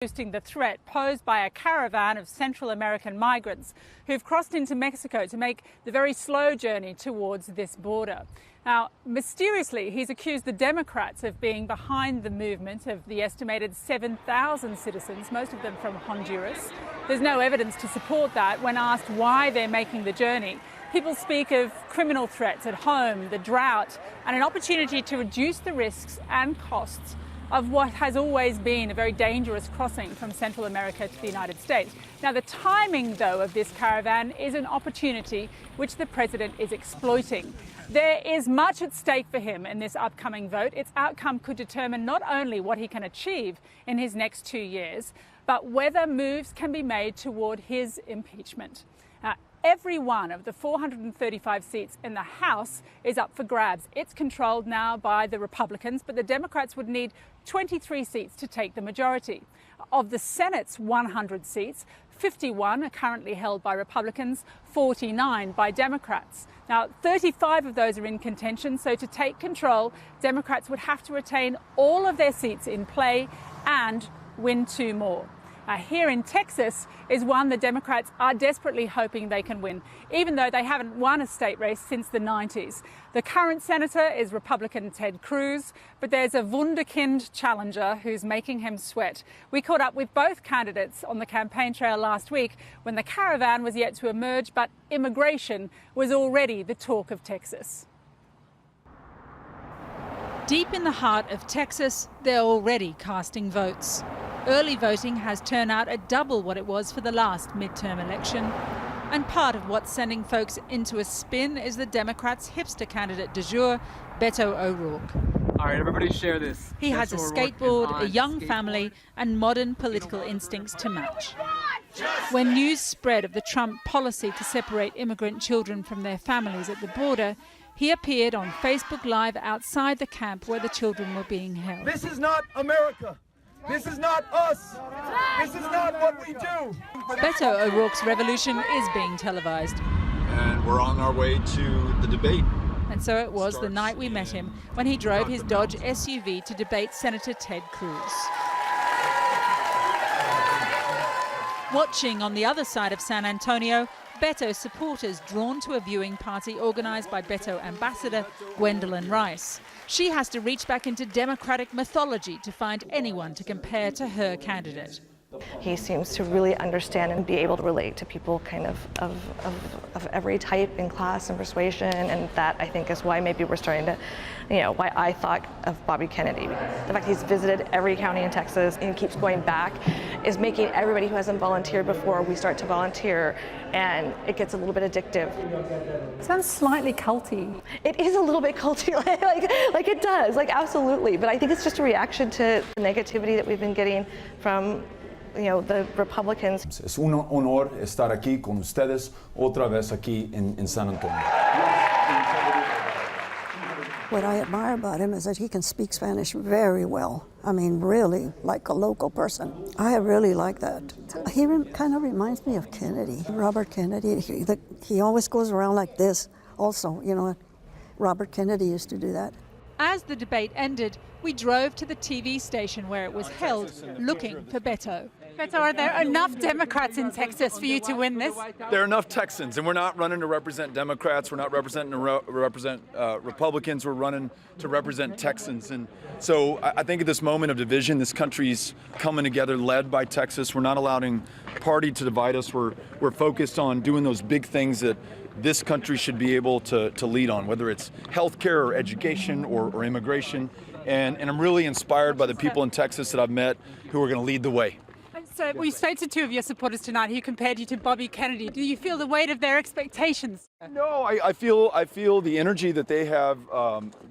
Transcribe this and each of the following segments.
boosting the threat posed by a caravan of Central American migrants who've crossed into Mexico to make the very slow journey towards this border. Now, mysteriously, he's accused the Democrats of being behind the movement of the estimated 7,000 citizens, most of them from Honduras. There's no evidence to support that. When asked why they're making the journey, people speak of criminal threats at home, the drought, and an opportunity to reduce the risks and costs of what has always been a very dangerous crossing from Central America to the United States. Now, the timing, though, of this caravan is an opportunity which the president is exploiting. There is much at stake for him in this upcoming vote. Its outcome could determine not only what he can achieve in his next 2 years, but whether moves can be made toward his impeachment. Every one of the 435 seats in the House is up for grabs. It's controlled now by the Republicans, but the Democrats would need 23 seats to take the majority. Of the Senate's 100 seats, 51 are currently held by Republicans, 49 by Democrats. Now, 35 of those are in contention, so to take control, Democrats would have to retain all of their seats in play and win 2 more. Here in Texas is one the Democrats are desperately hoping they can win, even though they haven't won a state race since the 90s. The current senator is Republican Ted Cruz, but there's a wonderkid challenger who's making him sweat. We caught up with both candidates on the campaign trail last week when the caravan was yet to emerge, but immigration was already the talk of Texas. Deep in the heart of Texas, they're already casting votes. Early voting has turnout at double what it was for the last midterm election. And part of what's sending folks into a spin is the Democrats' hipster candidate du jour, Beto O'Rourke. All right, everybody share this. He has a skateboard, a young family, and modern political instincts to match. When news spread of the Trump policy to separate immigrant children from their families at the border, he appeared on Facebook Live outside the camp where the children were being held. This is not America. This is not us. This is not what we do. Beto O'Rourke's revolution is being televised. And we're on our way to the debate. And so it was the night we met him when he drove his Dodge SUV to debate Senator Ted Cruz. Watching on the other side of San Antonio, Beto supporters drawn to a viewing party organised by Beto ambassador Gwendolyn Rice. She has to reach back into Democratic mythology to find anyone to compare to her candidate. He seems to really understand and be able to relate to people kind of every type and class and persuasion, and that I think is why maybe we're starting to, why I thought of Bobby Kennedy. The fact he's visited every county in Texas and keeps going back is making everybody who hasn't volunteered before, we start to volunteer, and it gets a little bit addictive. It sounds slightly culty. It is a little bit culty, like it does, absolutely, but I think it's just a reaction to the negativity that we've been getting from the Republicans. Es un honor estar aquí con ustedes otra vez aquí en San Antonio. What I admire about him is that he can speak Spanish very well. I mean, really, like a local person. I really like that. He kind of reminds me of Kennedy, Robert Kennedy. He always goes around like this also, Robert Kennedy used to do that. As the debate ended, we drove to the TV station where it was held, looking for Beto. Beto, are there enough Democrats in Texas for you to win this? There are enough Texans, and we're not running to represent Democrats. We're not representing to represent Republicans. We're running to represent Texans. And so I think at this moment of division, this country's coming together, led by Texas. We're not allowing party to divide us. We're focused on doing those big things that this country should be able to lead on, whether it's healthcare or education or immigration. And I'm really inspired by the people in Texas that I've met who are going to lead the way. So we spoke to 2 of your supporters tonight who compared you to Bobby Kennedy. Do you feel the weight of their expectations? No, I feel the energy that they have,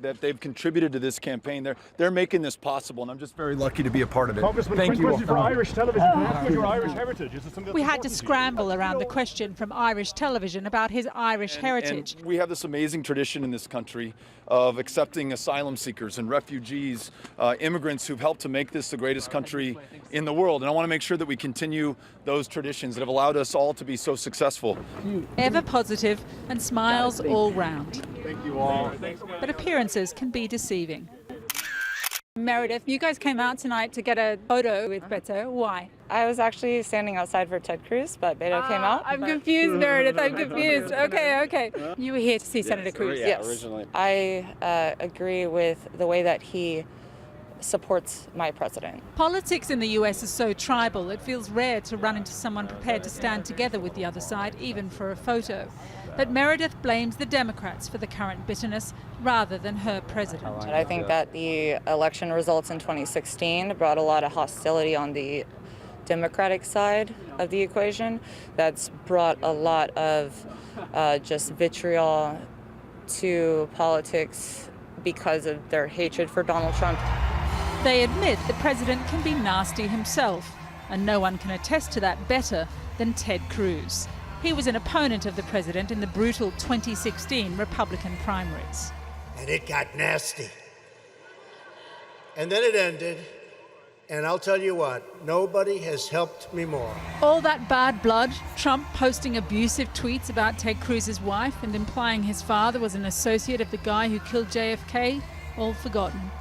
that they've contributed to this campaign. They're making this possible, and I'm just very lucky to be a part of it. Congressman, Thank you all. for Irish television. What's your Irish heritage? Is it something We had to scramble around the question from Irish television about his Irish heritage. And we have this amazing tradition in this country of accepting asylum seekers and refugees, immigrants who've helped to make this the greatest country in the world. And I want to make sure that we continue those traditions that have allowed us all to be so successful. Ever positive and smiles all round. Thank you all. But appearances can be deceiving. Meredith, you guys came out tonight to get a photo with Beto. Why? I was actually standing outside for Ted Cruz, but Beto came out. I'm confused, Meredith. I'm confused. Okay. You were here to see Senator Cruz. Yes. Originally. I agree with the way that he supports my president. Politics in the US is so tribal, it feels rare to run into someone prepared to stand together with the other side, even for a photo. But Meredith blames the Democrats for the current bitterness rather than her president. And I think that the election results in 2016 brought a lot of hostility on the Democratic side of the equation. That's brought a lot of just vitriol to politics because of their hatred for Donald Trump. They admit the president can be nasty himself, and no one can attest to that better than Ted Cruz. He was an opponent of the president in the brutal 2016 Republican primaries. And it got nasty. And then it ended, and I'll tell you what, nobody has helped me more. All that bad blood, Trump posting abusive tweets about Ted Cruz's wife and implying his father was an associate of the guy who killed JFK, all forgotten.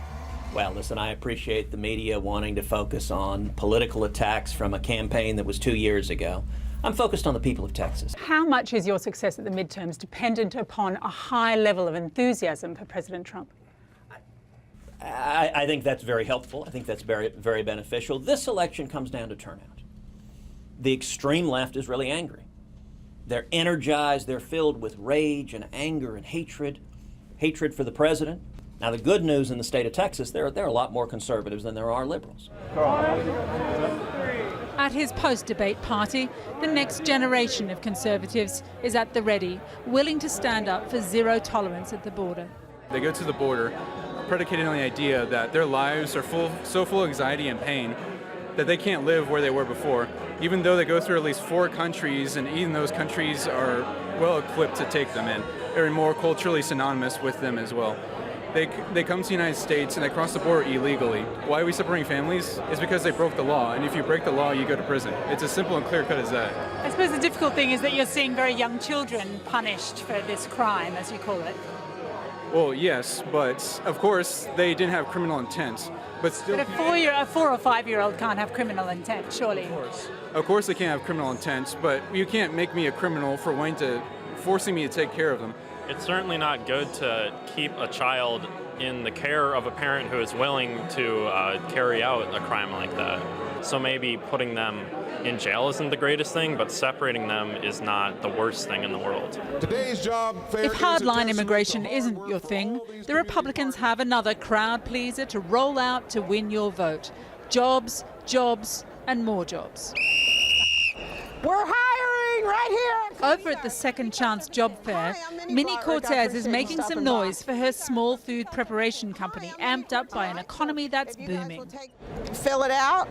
Well, listen, I appreciate the media wanting to focus on political attacks from a campaign that was 2 years ago. I'm focused on the people of Texas. How much is your success at the midterms dependent upon a high level of enthusiasm for President Trump? I think that's very helpful. I think that's very, very beneficial. This election comes down to turnout. The extreme left is really angry. They're energized. They're filled with rage and anger and hatred for the president. Now, the good news in the state of Texas, there are a lot more conservatives than there are liberals. At his post-debate party, the next generation of conservatives is at the ready, willing to stand up for zero tolerance at the border. They go to the border predicated on the idea that their lives are so full of anxiety and pain that they can't live where they were before, even though they go through at least 4 countries, and even those countries are well equipped to take them in. They're more culturally synonymous with them as well. They come to the United States and they cross the border illegally. Why are we separating families? It's because they broke the law, and if you break the law, you go to prison. It's as simple and clear cut as that. I suppose the difficult thing is that you're seeing very young children punished for this crime, as you call it. Well, yes, but of course they didn't have criminal intent. But still, But a 4 or 5-year-old can't have criminal intent, surely. Of course they can't have criminal intent, but you can't make me a criminal for forcing me to take care of them. It's certainly not good to keep a child in the care of a parent who is willing to carry out a crime like that. So maybe putting them in jail isn't the greatest thing, but separating them is not the worst thing in the world. Today's job fair If hardline immigration isn't your thing, the Republicans have another crowd pleaser to roll out to win your vote. Jobs, jobs, and more jobs. We're hiring right here. Over at the Second Chance Job Fair, Minnie Cortez is making some noise for her small food preparation company, amped up by an economy that's booming. Fill it out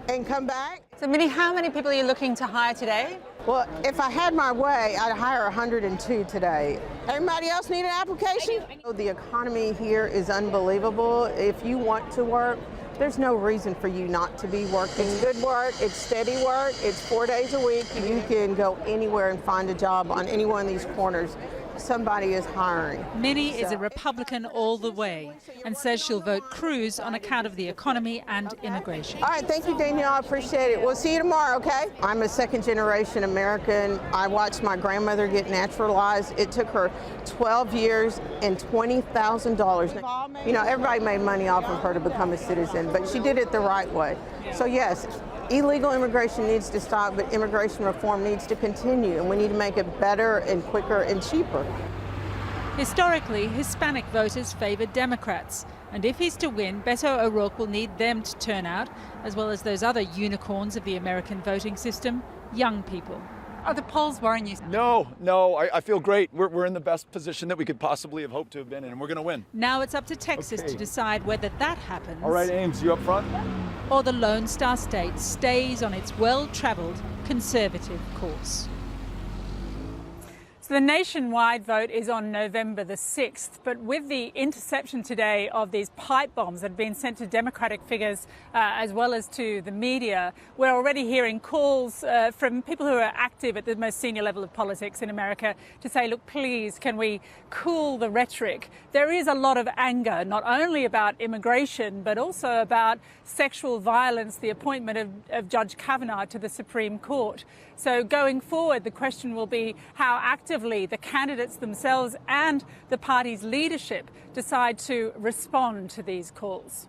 and come back. So, Minnie, how many people are you looking to hire today? Well, if I had my way, I'd hire 102 today. Everybody else need an application? The economy here is unbelievable. If you want to work, there's no reason for you not to be working. It's good work, it's steady work, it's 4 days a week. You can go anywhere and find a job on any one of these corners. Somebody is hiring. Minnie is a Republican all the way and says she'll vote Cruz on account of the economy and immigration. All right, thank you, Danielle. I appreciate it. We'll see you tomorrow, okay? I'm a second-generation American. I watched my grandmother get naturalized. It took her 12 years and $20,000. You know, everybody made money off of her to become a citizen, but she did it the right way. So, yes, illegal immigration needs to stop, but immigration reform needs to continue, and we need to make it better and quicker and cheaper. Historically, Hispanic voters favor Democrats, and if he's to win, Beto O'Rourke will need them to turn out, as well as those other unicorns of the American voting system, young people. Are the polls worrying you? No, I feel great. We're in the best position that we could possibly have hoped to have been in, and we're going to win. Now it's up to Texas to decide whether that happens. All right, Ames, you up front? Or the Lone Star State stays on its well-traveled conservative course. So the nationwide vote is on November the 6th, but with the interception today of these pipe bombs that have been sent to Democratic figures as well as to the media, we're already hearing calls from people who are active at the most senior level of politics in America to say, look, please, can we cool the rhetoric? There is a lot of anger, not only about immigration, but also about sexual violence, the appointment of Judge Kavanaugh to the Supreme Court. So going forward, the question will be how actively the candidates themselves and the party's leadership decide to respond to these calls.